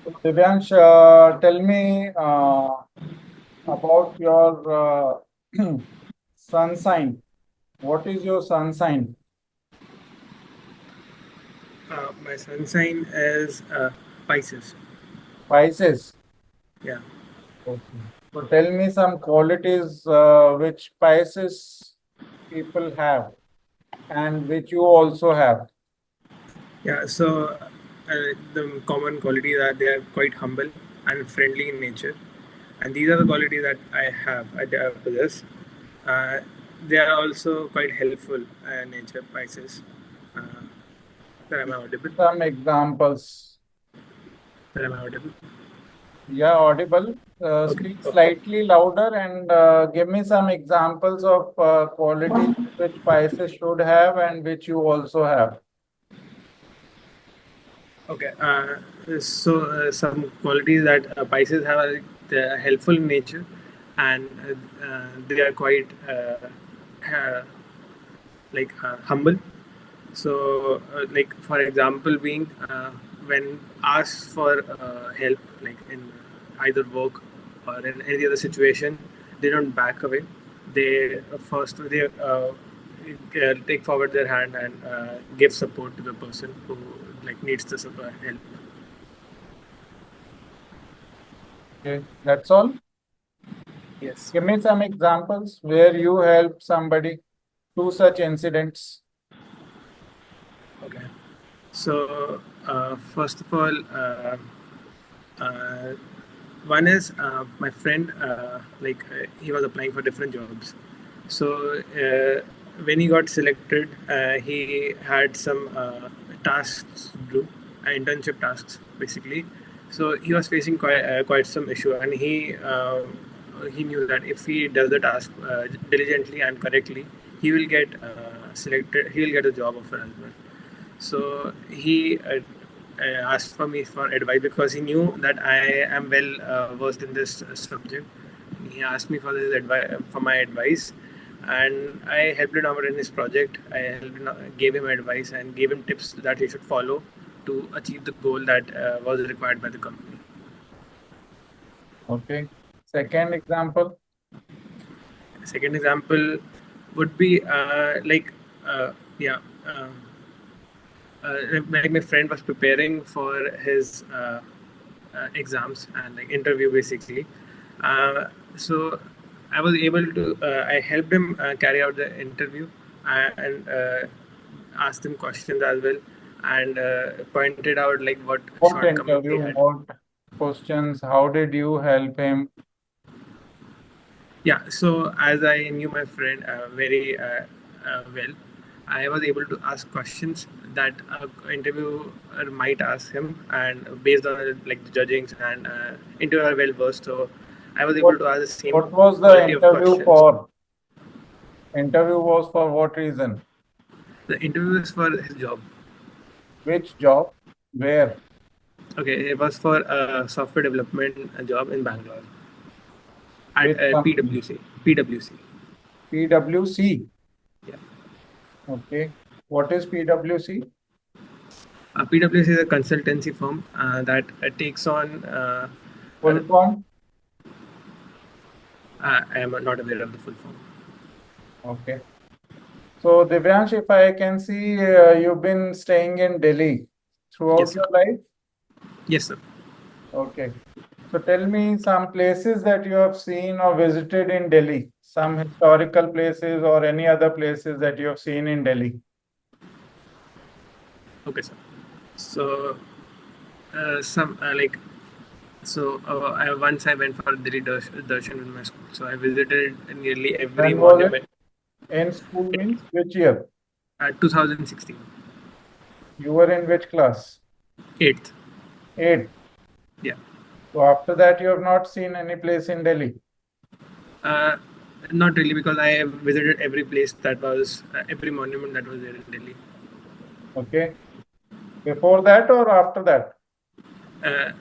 Divyansh, tell me about your sun sign. What is your sun sign? My sun sign is Pisces. Pisces. Yeah. Okay. So tell me some qualities which Pisces people have and which you also have. Yeah. So the common quality that they are quite humble and friendly in nature, and these are the qualities that I possess. Uh, they are also quite helpful in nature. Pisces. Uh, Sir, am I audible? Some examples. Sir, am I audible? Yeah, audible. Okay. Speak slightly louder and give me some examples of qualities which Pisces should have and which you also have. Okay. Some qualities that Pisces have are they're helpful in nature, and they are quite uh, humble. So, like for example, being when asked for help, like in either work or in any other situation, they don't back away. They first they take forward their hand and give support to the person who like needs the help. Okay, that's all. Yes. Give me some examples where you help somebody through such incidents. Okay. So first of all, uh, one is my friend. He was applying for different jobs. So when he got selected, he had some tasks to do, internship tasks basically. So he was facing quite some issue, and he knew that if he does the task diligently and correctly, he will get selected. He will get a job offer as well. So he asked for me for advice because he knew that I am well versed in this subject. He asked me for his advice, for my advice, and I helped him out in his project. Gave him advice and gave him tips that he should follow to achieve the goal that was required by the company. Okay. Second example. Second example would be uh, yeah. Like my friend was preparing for his exams and like interview basically. So I was able to I helped him carry out the interview and asked him questions as well and pointed out like what What shortcomings he interview? had. What questions? How did you help him? Yeah, so as I knew my friend very well, I was able to ask questions that interviewer might ask him, and based on like the judgings and interviewer are well versed, so I was able What to ask the same What was the quality of interview questions. for? Interview was for what reason? The interview is for his job. Which job? Where? Okay, it was for a software development job in Bangalore at Which company? PwC. PwC. PwC. Yeah. Okay. What is PwC? PwC is a consultancy firm that takes on uh, Full form? I am not aware of the full form. Okay. So, Divyansh, if I can see, you've been staying in Delhi Yes, throughout sir. your life. Yes, sir. Okay. So, tell me some places that you have seen or visited in Delhi, some historical places or any other places that you have seen in Delhi. Okay, sir. So, some once I went for Delhi Darshan with my school. So I visited nearly every When was monument. it? In school means which year? 2016, You were in which class? eighth. Eighth. Yeah. So, after that, you have not seen any place in Delhi. Uh, Not really because I have visited every place that was every monument that was there in Delhi. Okay. Before that or after that? Uh,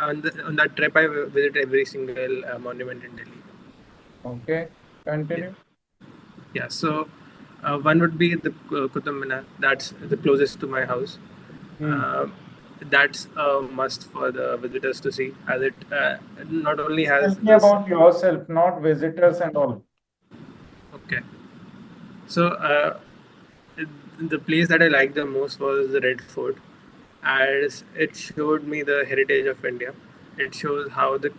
on that trip, I visited every single monument in Delhi. Okay. Yeah. Continue. Yeah, so one would be the Qutub Minar. That's the closest to my house. Hmm. Uh, that's a must for the visitors to see, as it not only has Tell me this. about yourself, not visitors and all. Okay. So the place that I liked the most was the Red Fort, as it showed me the heritage of India. It shows how the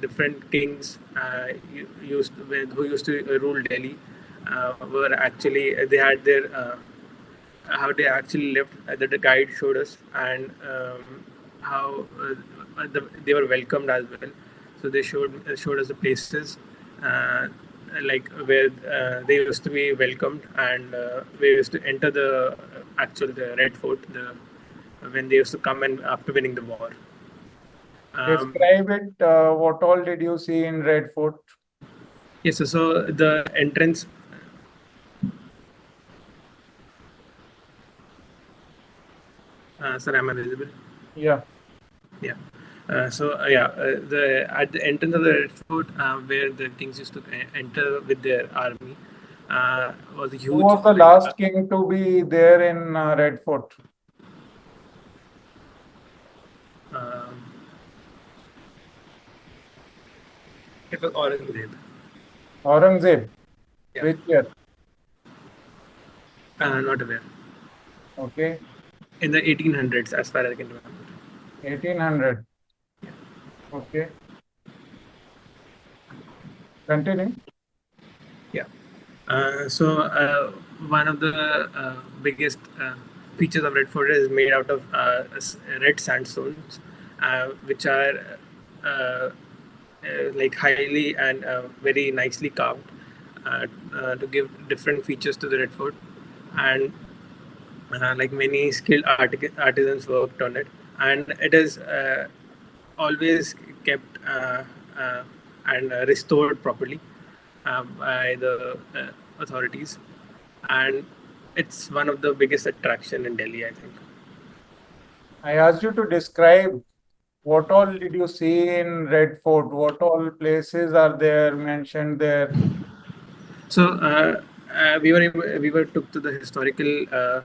different kings who used to rule Delhi were actually they had their how they actually lived. That the guide showed us, and how they were welcomed as well. So they showed us the places, uh, like where they used to be welcomed, and we used to enter the Red Fort when they used to come and after winning the war. Describe it. What all did you see in Red Fort? Yes, so the entrance. Sir, am I visible? Yeah. Yeah. The at the entrance of the Red Fort, where the kings used to enter with their army, was a Who huge was the like. last king to be there in Red Fort? Um, it was Aurangzeb. Aurangzeb. Yeah. Which year? Not aware. Okay. In the 1800s, as far as I can remember. 1800. Okay. Continue. Yeah. One of the biggest features of Red Fort is made out of red sandstones, which are like highly and very nicely carved to give different features to the Red Fort, and like many skilled artisans worked on it, and it is always kept and restored properly by the authorities, and it's one of the biggest attraction in Delhi, I think. I asked you to describe what all did you see in Red Fort? What all places are there mentioned there? So we were took to the historical uh,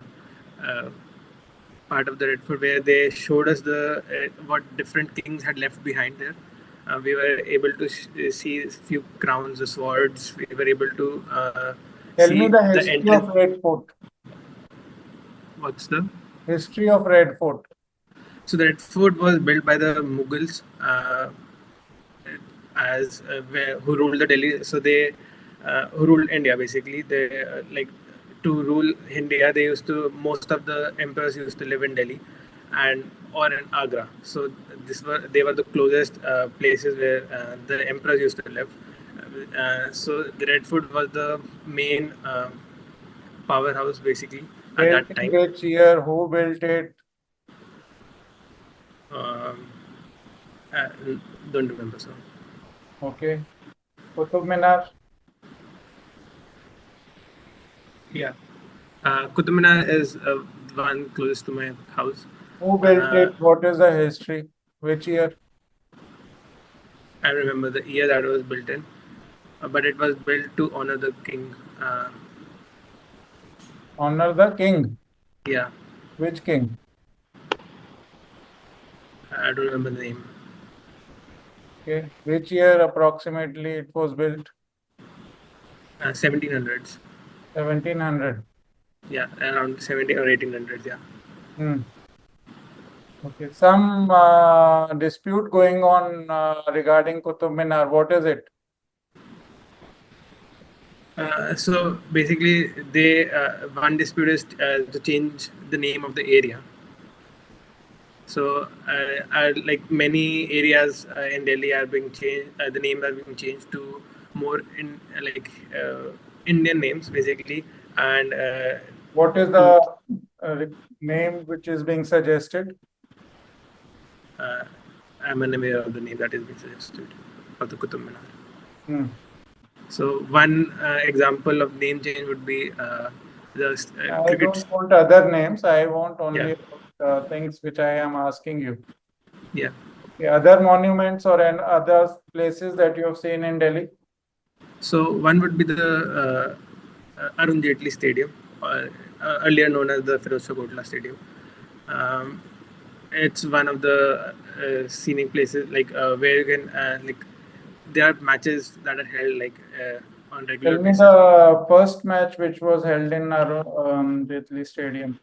part of the Red Fort, where they showed us the what different kings had left behind there. We were able to see a few crowns, the swords. We were able to Tell me see the the history of entrance. Red Fort. What's the History of Red Fort. So the Red Fort was built by the Mughals, who ruled the Delhi. So they who ruled India basically. They like to rule India. They used to most of the emperors used to live in Delhi, and or in Agra. So they were the closest places where the emperors used to live. So the Red Fort was the main powerhouse basically at Built that in time. which year? Who built it? Um, uh, don't remember, so. Okay. Qutub Minar. Yeah. Qutub Minar is one closest to my house. Who built Uh, it? What is the history? Which year? I remember the year that it was built in, but it was built to honor the king. Honor the king. Yeah, Which king? I don't remember the name. Okay. Which year approximately it was built? 1700s. 1700. Yeah, around 17 or 1800s. Yeah. Hmm. Okay. Some dispute going on regarding Qutub Minar. What is it? So basically, they one dispute is to change the name of the area. So, like many areas in Delhi are being changed, the names are being changed to more in Indian names, basically, and What is to the name which is being suggested? uh, I'm unaware of the name that is being suggested for the Qutub Minar. Hmm. So, one example of name change would be the I cricket. don't want other names. I want Yeah, only things which I am asking you. yeah. Okay, other monuments or other places that you have seen in Delhi? So one would be the Arun Jaitley Stadium, earlier known as the Firoz Shah Kotla Stadium. Um, It's one of the scenic places, like where you can like there are matches that are held like on regular Tell me basis. the first match which was held in Jetli Stadium.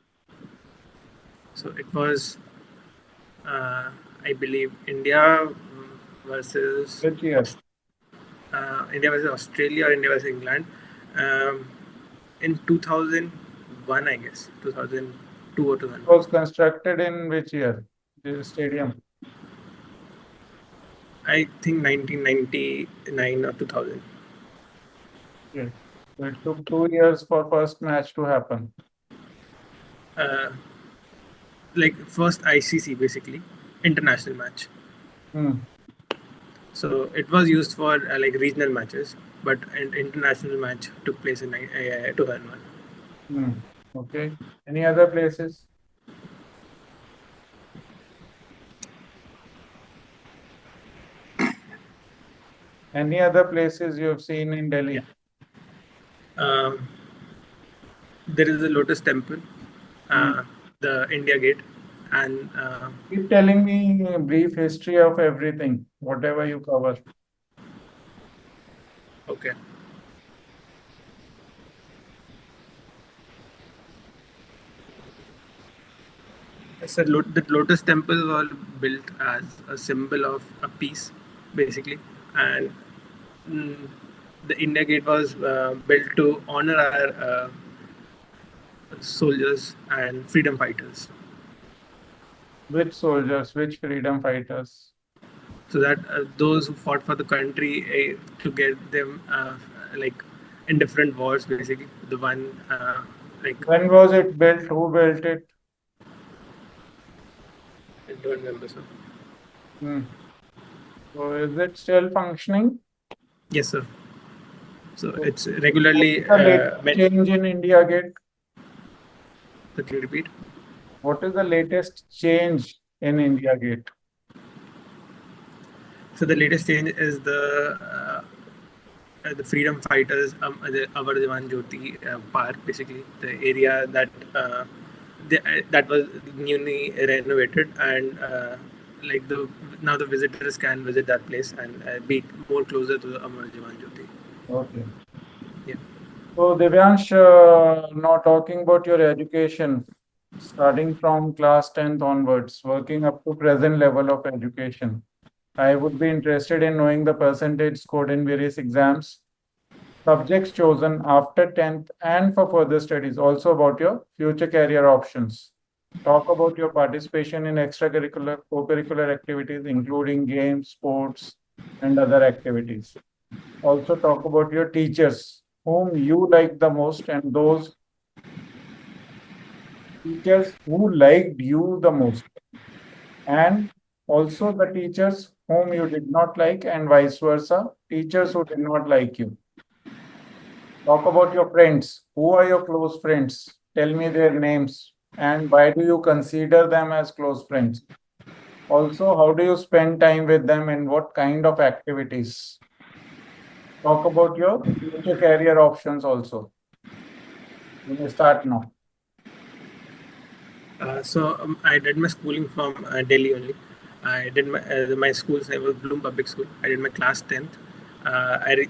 So it was, I believe, India versus Which year? India versus Australia or India versus England um, in 2001, I guess, 2002 or It 2001. was constructed in which year? The stadium. I think 1999 or 2000. Yes. So it took 2 years for first match to happen. Uh, like first ICC basically international match. Hmm. So it was used for like regional matches, but an international match took place in 2001. Hmm. Okay. Any other places? Any other places you have seen in Yeah. Delhi? Um, there is a Lotus Temple, Hmm. the India Gate, and Keep telling me a brief history of everything, whatever you cover. okay. So the Lotus Temple was built as a symbol of a peace, basically, and mm, the India Gate was built to honor our soldiers and freedom fighters, Which soldiers, which freedom fighters? so that those who fought for the country to get them like in different wars, basically. The one like When was it built? Who built it? I don't remember, so Hmm. So is it still functioning? yes, sir. So So it's what regularly is the latest meant. change in India Gate? Can you repeat? What is the latest change in India Gate? So the latest change is the freedom fighters, the Amar Jawan Jyoti Park, basically the area that that was newly renovated, and like the now the visitors can visit that place and be more closer to the Amar Jawan Jyoti. Okay. Yeah. So Divyansh, now talking about your education, starting from class 10th onwards, working up to present level of education. I would be interested in knowing the percentage scored in various exams, subjects chosen after 10th, and for further studies. Also about your future career options. Talk about your participation in extracurricular, co-curricular activities, including games, sports, and other activities. Also talk about your teachers, whom you like the most, and those teachers who liked you the most, and also the teachers whom you did not like, and vice versa, teachers who did not like you. Talk about your friends. Who are your close friends? Tell me their names, and why do you consider them as close friends? Also, how do you spend time with them and what kind of activities? Talk about your future career options also. You may start now. I did my schooling from Delhi only. I did my school's name was Bloom Public School. I did my class 10th. I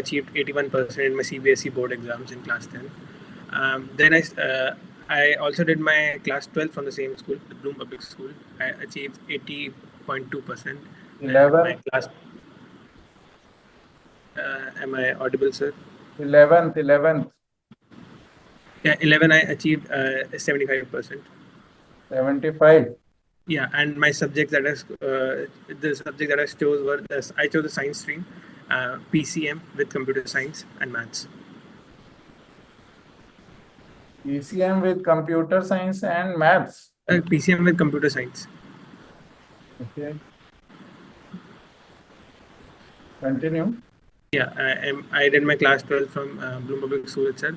achieved 81% in my CBSE board exams in class 10th. Then I also did my class 12 from the same school, the Bloom Public School. I achieved 80.2% in my 11th, class. Am I audible, sir? 11th, Yeah, 11 I achieved 75%. 75. Yeah, and my subjects that the subject that I chose were I chose the science stream, PCM with computer science and maths. ECM with computer science and maths. PCM with computer science. Okay, continue. Yeah, I did my class 12 from Bloom Public School itself.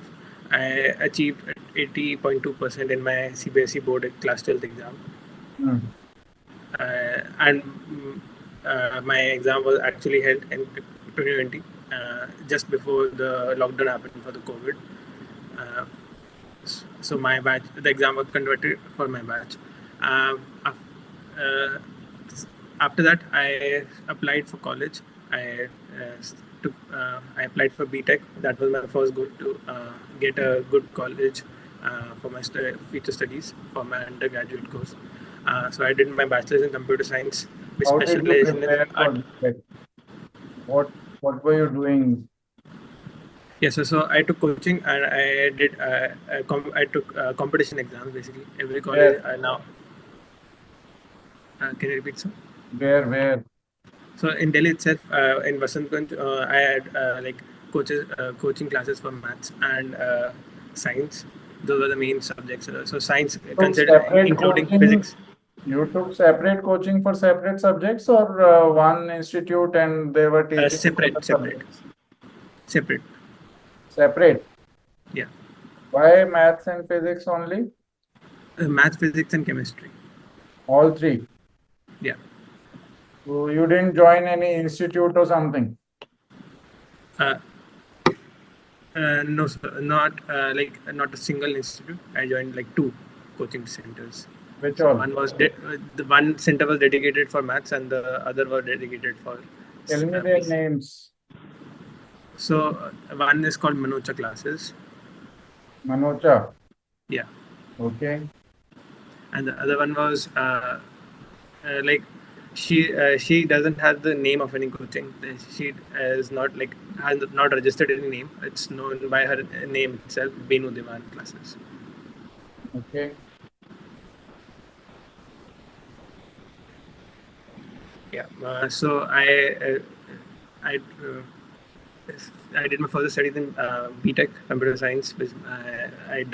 I achieved 80.2% in my CBSE board at class 12th exam. Hmm. And my exam was actually held in 2020, just before the lockdown happened for the COVID. So my batch, the exam was conducted for my batch. Um, after that, I applied for college. I I applied for B.TECH. That was my first goal to get a good college for my future studies for my undergraduate course. So I did my bachelor's in computer science with How did you specialization in prepare for art. B.TECH? What were you doing? Yes, so I took coaching and I did I took competition exams basically every college Where? now. Can you repeat, sir? Where? So in Delhi itself, in Vasantganj, I had coaching classes for maths and science. Those were the main subjects. So science Took considered separate including coaching. physics. You took separate coaching for separate subjects, or one institute and they were teaching both the Separate. subjects? Separate. Yeah, Why maths and physics only? math, physics, and chemistry. All three. Yeah. So you didn't join any institute or something? Uh, no, sir, not not a single institute. I joined like two coaching centers. Which So all? one was the one center was dedicated for maths, and the other was dedicated for Tell me their PC. names. So one is called Manocha classes. Manocha. Yeah, Okay. and the other one was like she doesn't have the name of any coaching. She is not like has not registered any name. It's known by her name itself, Benu Diwan classes. Okay. Yeah. So I I did my further studies in B.TECH computer science. Which I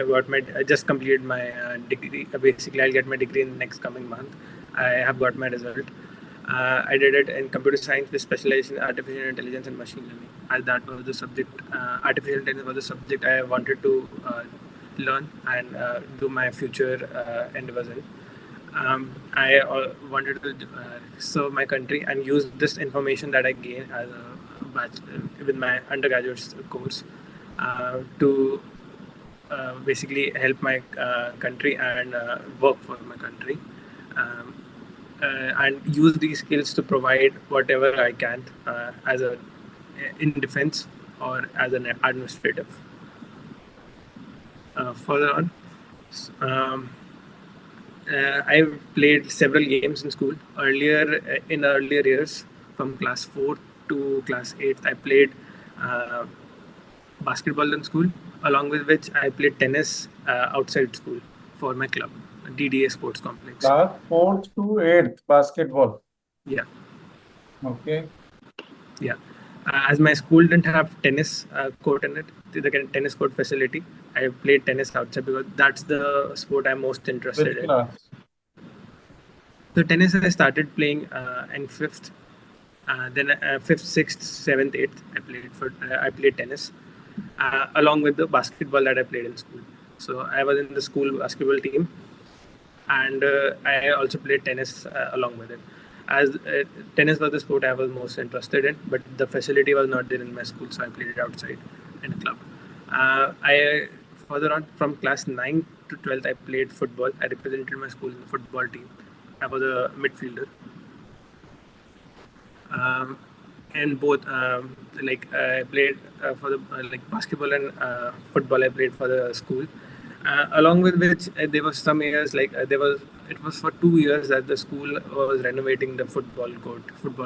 just completed my degree. Basically, I'll get my degree in next coming month. I have got my result. I did it in computer science with specialization in artificial intelligence and machine learning. And that was the subject. Artificial intelligence was the subject I wanted to learn and do my future endeavors in. I wanted to serve my country and use this information that I gained as a bachelor with my undergraduate course to basically help my country and work for my country. And use these skills to provide whatever I can as a in defense or as an administrative. Further on, um, I played several games in school. In earlier years, from class 4 to class 8, I played uh, basketball in school, along with which I played tennis outside school for my club, DDA Sports Complex. Class 4th to 8th basketball. Yeah. Okay. Yeah. As my school didn't have tennis court in it, the tennis court facility, I played tennis outside because that's the sport I'm most interested Which in. class? So tennis I started playing in fifth, then fifth, sixth, seventh, eighth. I played tennis along with the basketball that I played in school. So I was in the school basketball team, and I also played tennis along with it. As tennis was the sport I was most interested in, but the facility was not there in my school, so I played it outside in a club. I further on from class 9 to 12th, I played football. I represented my school in the football team. I was a midfielder. And both I played for the basketball and football. I played for the school. Along with which there was some years it was for 2 years that the school was renovating the football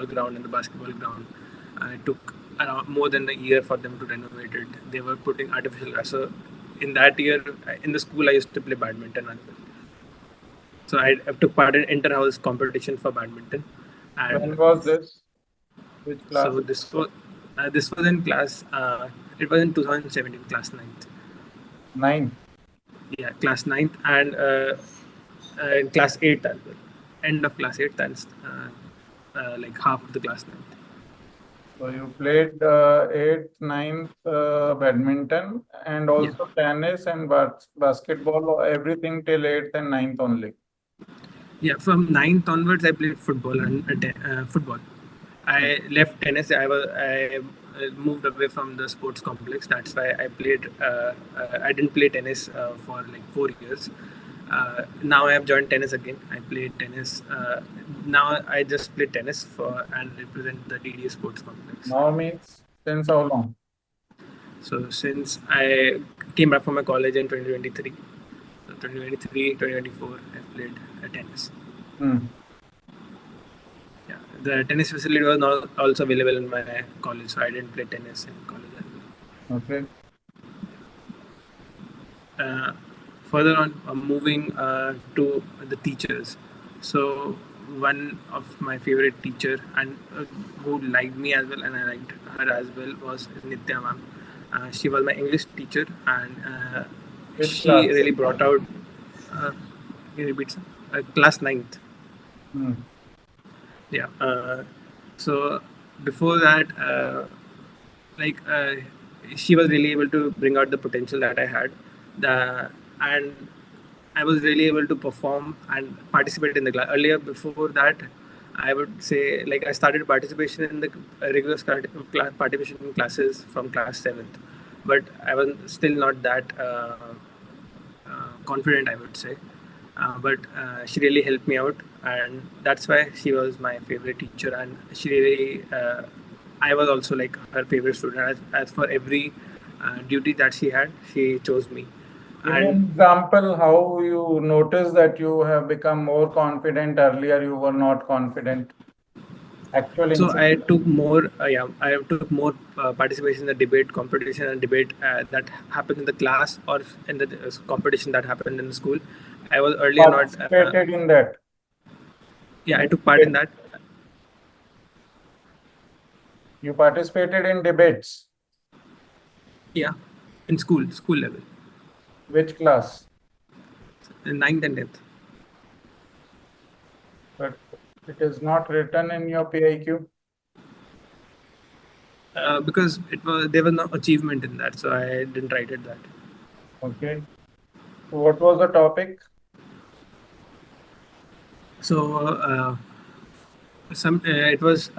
ground and the basketball ground. It took around more than a year for them to renovate it. They were putting artificial grass. So in that year, in the school, I used to play badminton as well. So I took part in inter-house competition for badminton. And When was this? Which class? so this was in class. It was in 2017, class 9th. 9. Yeah, class 9th and in class 8th as well. End of class 8th and like half of the class 9th. So you played 8th, 9th badminton and also tennis and basketball, everything till 8th and 9th only. Yeah, from 9th onwards, I played football and football. I left tennis. I moved away from the sports complex. That's why I played. I didn't play tennis for like 4 years. Now I have joined tennis again. I played tennis. Now I just play tennis for and represent the DDA Sports Complex. Now means since how long? So since I came back from my college in 2023, so 2023, 2024, I played tennis. Yeah, the tennis facility was not also available in my college, so I didn't play tennis in college as well. Okay. Further on, moving to the teachers. So one of my favorite teacher and who liked me as well, and I liked her as well, was Nitya ma'am. She was my English teacher, and Which she class? really brought out. Can you repeat, sir? Class 9th. Yeah. So before that, like she was really able to bring out the potential that I had, and I was really able to perform and participate in the class. Earlier, before that, I would say like I started participation in the regular participation in classes from class 7th, but I was still not that confident, I would say. But she really helped me out, and that's why she was my favorite teacher. And she really, I was also like her favorite student. As for every duty that she had, she chose me. Give me an And example how you notice that you have become more confident. Earlier, you were not confident. Actual so I incident. took more, I took more participation in the debate competition and debate that happened in the class or in the competition that happened in the school. I was earlier not. Participated in that. Yeah, I took part in that. You participated in debates. Yeah, in school level, Which class? in 9th and 10th. But it is not written in your PIQ. Because there was no achievement in that, so I didn't write it that. Okay. So what was the topic? So it was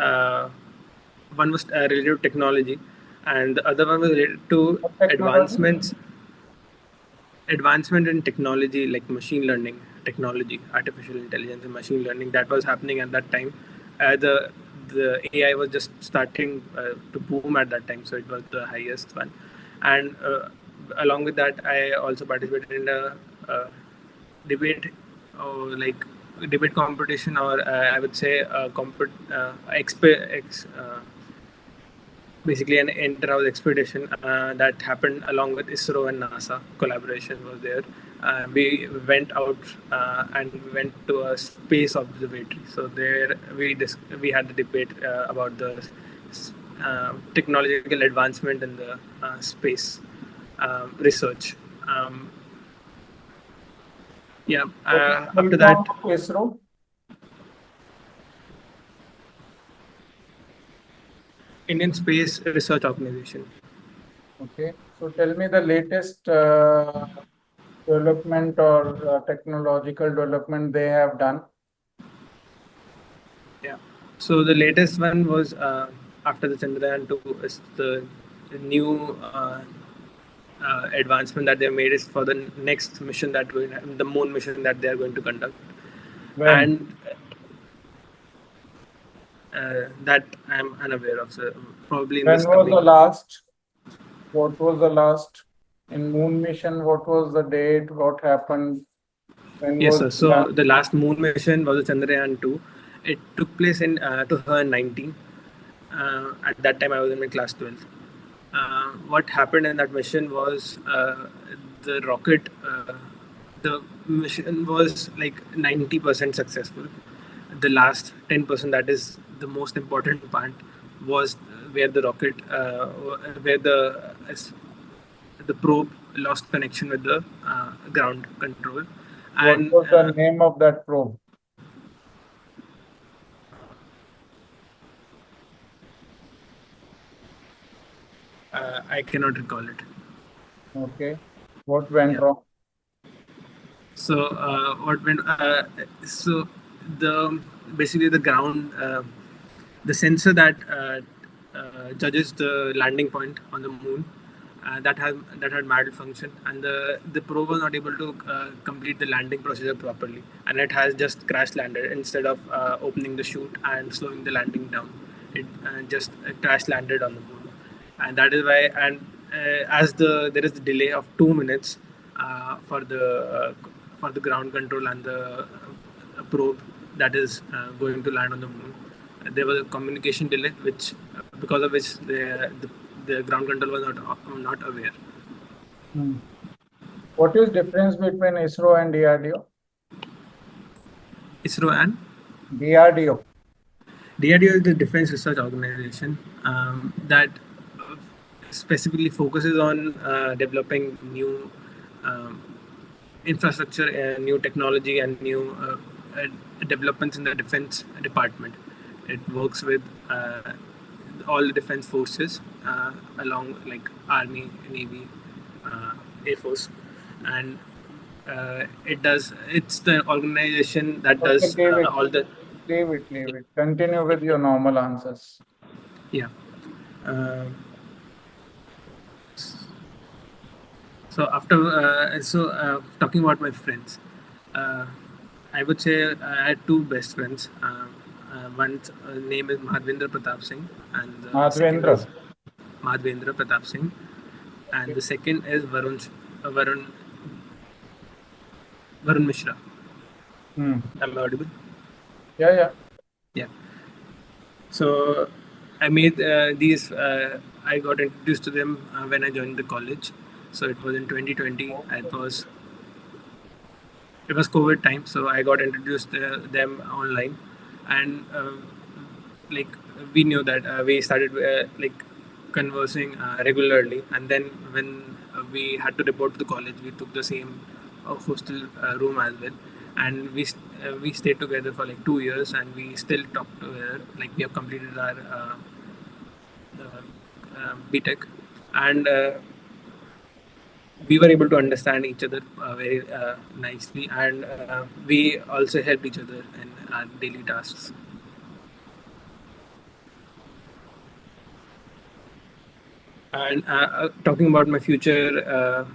one was related to technology, and the other one was related to What technology? advancement in technology like machine learning technology, artificial intelligence and machine learning that was happening at that time. The AI was just starting to boom at that time, so it was the highest one. And along with that, I also participated in a debate or like debate competition, or I would say basically an inter-house expedition that happened along with ISRO and NASA. Collaboration was there. We went out and went to a space observatory. So there we had the debate about the technological advancement in the space research. Yeah. After that, ISRO. Indian Space Research Organization. Okay. So tell me the latest development or technological development they have done. Yeah. So the latest one was after the Chandrayaan-2 is the new advancement that they made is for the next mission that the moon mission that they are going to conduct. When? And that I'm unaware of. So probably in When this was the coming. last? What was the last in moon mission? What was the date? What happened? When Yes, was sir. it So done? the last moon mission was the Chandrayaan-2. It took place in 2019. At that time, I was in my class 12th. What happened in that mission was the rocket, the mission was like 90% successful. The last 10%, that is the most important part, was where the rocket, where the probe lost connection with the ground control. What And was the name of that probe? I cannot recall it. Okay. What went Yeah. wrong? So what went? So the basically the ground, the sensor that judges the landing point on the moon, that had malfunction, and the probe was not able to complete the landing procedure properly, and it has just crash landed instead of opening the chute and slowing the landing down. It just crash landed on the moon, and that is why. And as there is the delay of 2 minutes for the ground control and the probe that is going to land on the moon, there was a communication delay, which because of which the ground control was not aware. What is difference between ISRO and DRDO? ISRO and DRDO. DRDO is the Defense Research Organization that specifically focuses on developing new infrastructure, new technology, and new developments in the defense department. It works with all the defense forces along like Army, Navy, Air Force, and it's the organization that does all the. Leave it. Continue with your normal answers. Yeah. So after talking about my friends, I would say I had two best friends. One's name is Madhvendra Pratap Singh, and the second is Madhvendra Pratap Singh, and the second is Varun Mishra. Am I audible? Yeah. So I made these. I got introduced to them when I joined the college. So it was in 2020. It was COVID time, so I got introduced to them online, and like we knew that we started like conversing regularly, and then when we had to report to the college, we took the same hostel room as well, and we stayed together for like 2 years, and we still talk together. Like we have completed our B.TECH, and we were able to understand each other very nicely, and we also helped each other in our daily tasks. And talking about my future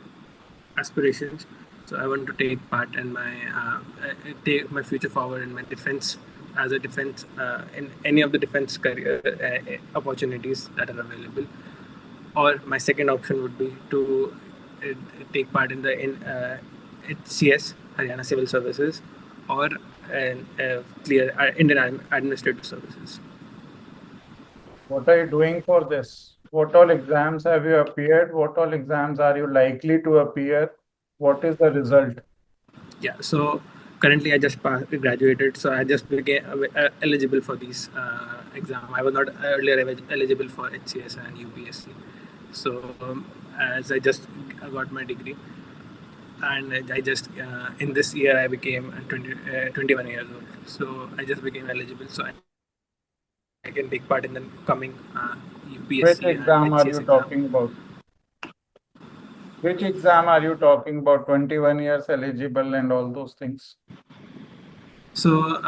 aspirations, so I want to take part in take my future forward in my defense, as a defense in any of the defense career opportunities that are available. Or my second option would be to take part in the HCS, Haryana Civil Services, or clear Indian Administrative Services. What are you doing for this? What all exams have you appeared? What all exams are you likely to appear? What is the result? Yeah, so currently I just graduated, so I just became eligible for these exams. I was not earlier eligible for HCS and UPSC. So as I just got my degree, and I just in this year I became 21 years old. So I just became eligible, so I can take part in the coming UPSC. Which exam are you talking about? Which exam are you talking about? 21 years eligible and all those things. So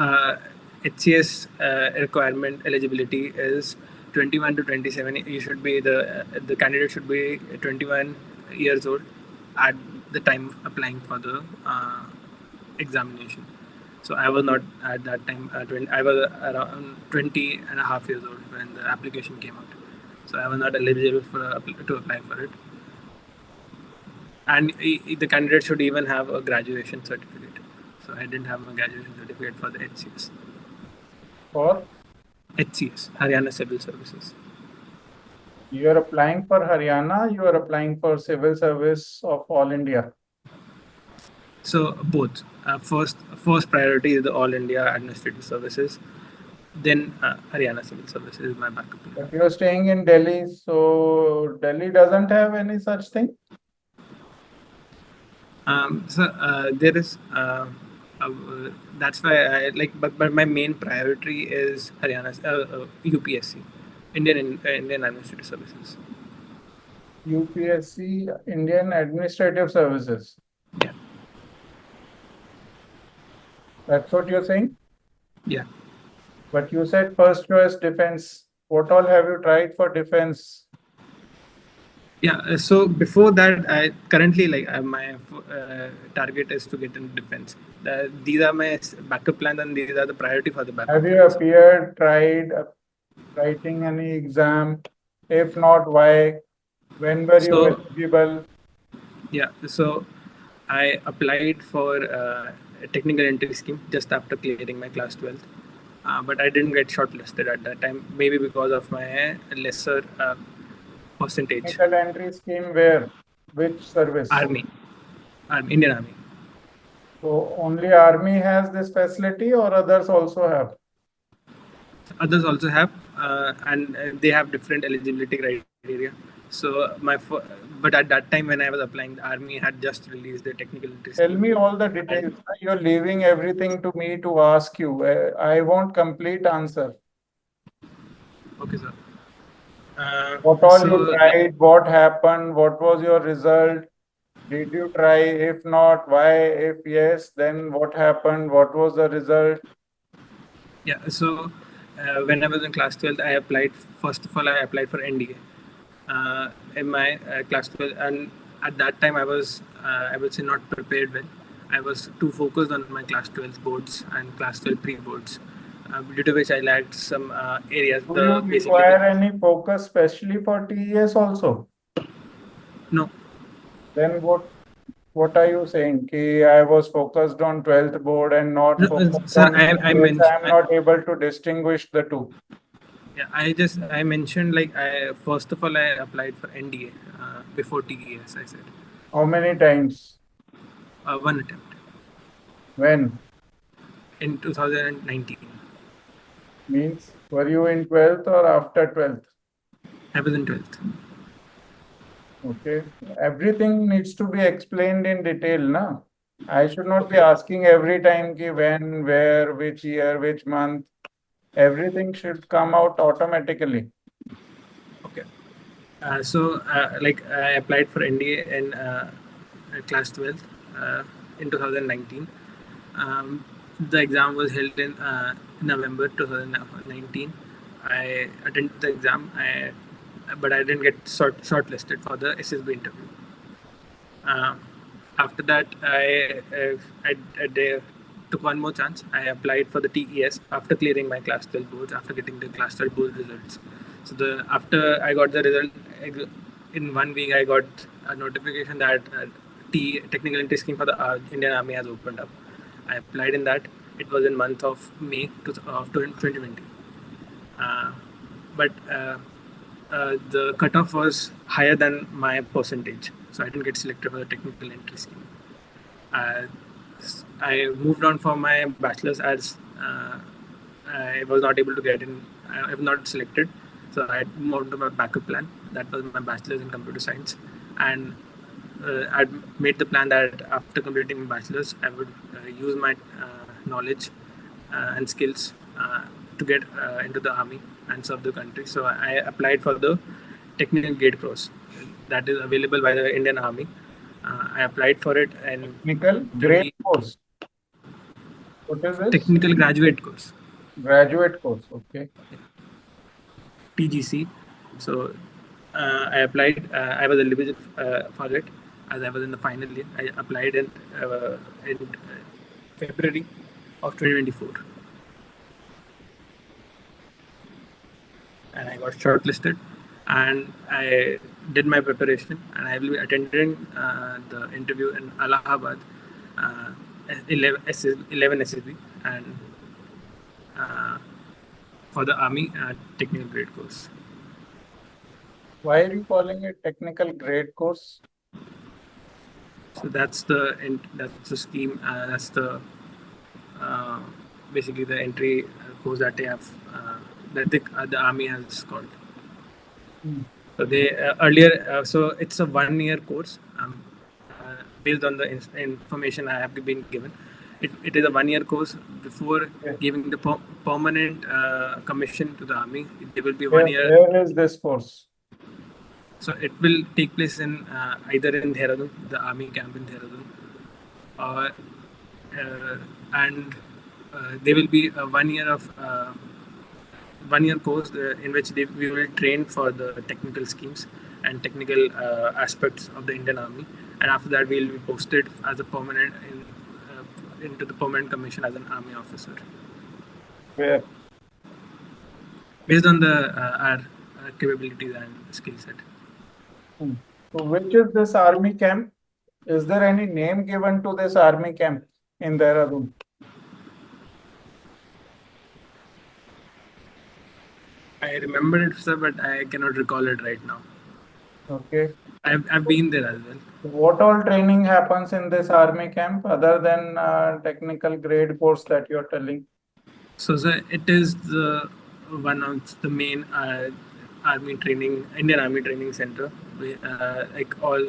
HCS requirement eligibility is 21 to 27. You should be the candidate should be 21 years old at the time of applying for the examination. So I was not at that time. I was around 20 and a half years old when the application came out. So I was not eligible to apply for it. And the candidate should even have a graduation certificate. So I didn't have a graduation certificate for the HCS. For? HCS, Haryana Civil Services. You are applying for Haryana, you are applying for Civil Service of All India. So both. First priority is the All India Administrative Services. Then Haryana Civil Services is my backup plan. But you are staying in Delhi, so Delhi doesn't have any such thing? So there is. That's why I like, but my main priority is Haryana's UPSC, Indian Administrative Services. UPSC, Indian Administrative Services. Yeah. That's what you're saying? Yeah. But you said first choice defense. What all have you tried for defense? Yeah, so before that, I currently my target is to get in defense. These are my backup plans, and these are the priority for the backup Have you plans. appeared, tried writing any exam? If not, why? When were you So eligible? yeah, so I applied for a technical entry scheme just after clearing my class 12th, but I didn't get shortlisted at that time, maybe because of my lesser percentage. Technical entry scheme where? Which service? Army, Indian Army. So only army has this facility or others also have? Others also have, and they have different eligibility criteria. So but at that time when I was applying, the Army had just released the technical entry Tell scheme, me all the and details. You're leaving everything to me to ask you. I want complete answer. okay, sir. What all you So tried? What happened? What was your result? Did you try? If not, why? If yes, then what happened? What was the result? yeah, so when I was in class 12th, I applied. First of all, I applied for NDA in my class 12, and at that time I would say not prepared well. I was too focused on my class 12 boards and class 12 pre-boards, due to which I lacked some areas. Do you The basically the require any focus, especially for TES also? no, Then what are you saying? Ki I was focused on 12th board and not no focused sir, on I TES. I mentioned. am not able to distinguish the two. Yeah, I mentioned like I first of all I applied for NDA before TES. I said How many times? one attempt When? in 2019. Means were you in 12th or after 12th? I was in 12th. Okay. Everything needs to be explained in detail, na? I should not be asking every time ki when, where, which year, which month. Everything should come out automatically. Okay. I applied for NDA in class 12th in 2019. The exam was held in November 2019. I attended the exam, but I didn't get shortlisted for the SSB interview. Um, After that, I took one more chance. I applied for the TES after clearing my class 12 boards, after getting the class 12 board results. So after I got the result, in 1 week I got a notification that technical entry scheme for the Indian Army has opened up. I applied in that. It was in month of May of 2020. Uh, but the cutoff was higher than my percentage, so I didn't get selected for the technical entry scheme. Uh, I moved on for my bachelor's as I was not able to get in. I was not selected, so I moved to my backup plan. That was my bachelor's in computer science, and I'd made the plan that after completing my bachelor's, I would use my knowledge and skills to get into the army and serve the country. So I applied for the technical gate course that is available by the Indian Army. I applied for it in Technical grade 20 course. What is this? technical graduate course, Graduate course. Okay. TGC. So I applied. I was eligible for it as I was in the final year. I applied in February of 2024, and I got shortlisted. And I did my preparation, and I will be attending the interview in Allahabad, uh, 11 SSB, and uh, for the Army technical grade course. Why are you calling it technical grade course? So that's the scheme. That's the uh, basically the entry course that they have the army has called. Hmm. So they earlier so it's a 1 year course based on the information I have been given. It is a 1 year course. Before Okay. giving the permanent commission to the army, there will be Where, 1 year. where is this course? So it will take place in either in Dehradun, the army camp in Dehradun, or and there will be a 1 year of 1 year course in which we will train for the technical schemes, and technical aspects of the Indian Army, and after that we'll be posted as a permanent into the permanent commission as an army officer. Where? Based on our capabilities and skill set. So which is this army camp? Is there any name given to this army camp in Dehradun? I remember it, sir, but I cannot recall it right now. Okay. I've been there as well. What all training happens in this army camp other than technical grade course that you're telling? So, sir, it is one of the main army training, Indian Army Training Center, like all,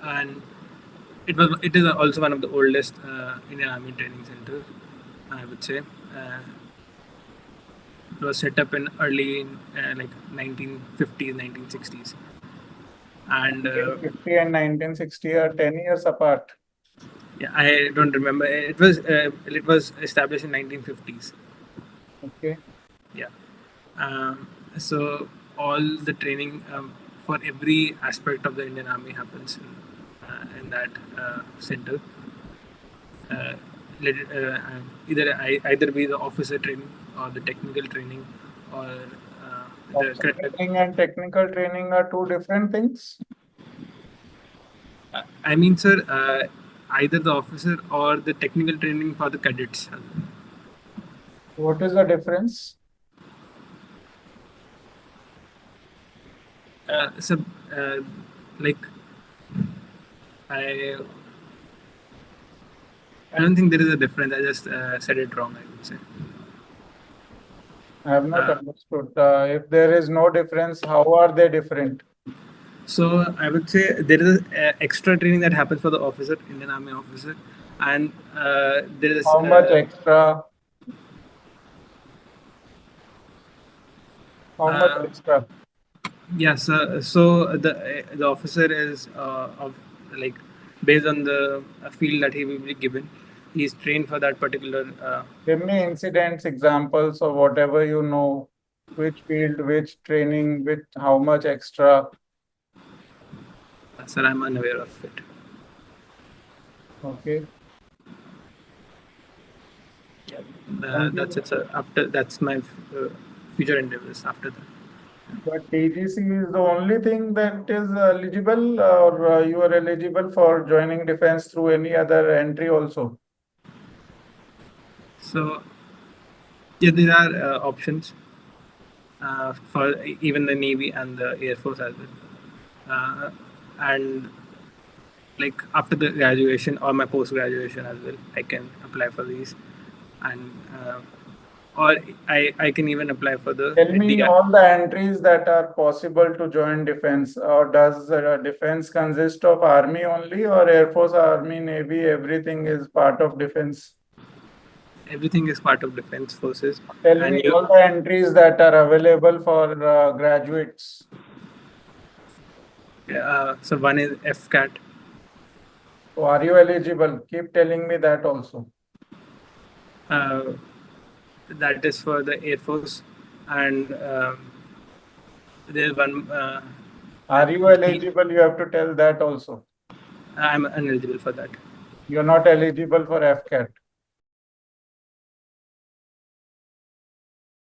and it is also one of the oldest Indian Army Training Centers, I would say. It was set up in early like 1950s, 1960s. And 1950 and 1960 are 10 years apart. Yeah, I don't remember. It was established in 1950s. Okay. Yeah. So all the training for every aspect of the Indian Army happens in that center. Either be the officer training or the technical training or Officer training and technical training are two different things. I mean, sir, either the officer or the technical training for the cadets. What is the difference? So, like, I don't think there is a difference. I just said it wrong, I would say. I have not understood. If there is no difference, how are they different? So I would say there is extra training that happens for the officer, Indian Army officer, and there is how much extra? How much extra? Yes, so the officer is of like based on the field that he will be given. He is trained for that particular. Give me incidents, examples of whatever you know, which field, which training, with how much extra. Sir, I'm unaware of it. Okay. Yeah, that's it, sir. That's my future endeavors after that. But TGC is the only thing that is eligible, or you are eligible for joining defense through any other entry also? So, yeah, there are options for even the Navy and the Air Force as well. And like after the graduation or my post graduation as well, I can apply for these, and or I can even apply for the. Tell me all the entries that are possible to join defense. Or does defense consist of army only, or Air Force, Army, Navy, everything is part of defense? Everything is part of defense forces. Tell me all the entries that are available for graduates. So one is AFCAT. So are you eligible? Keep telling me that also. That is for the Air Force, and there's one. Are you eligible? You have to tell that also. I'm ineligible for that. You're not eligible for AFCAT.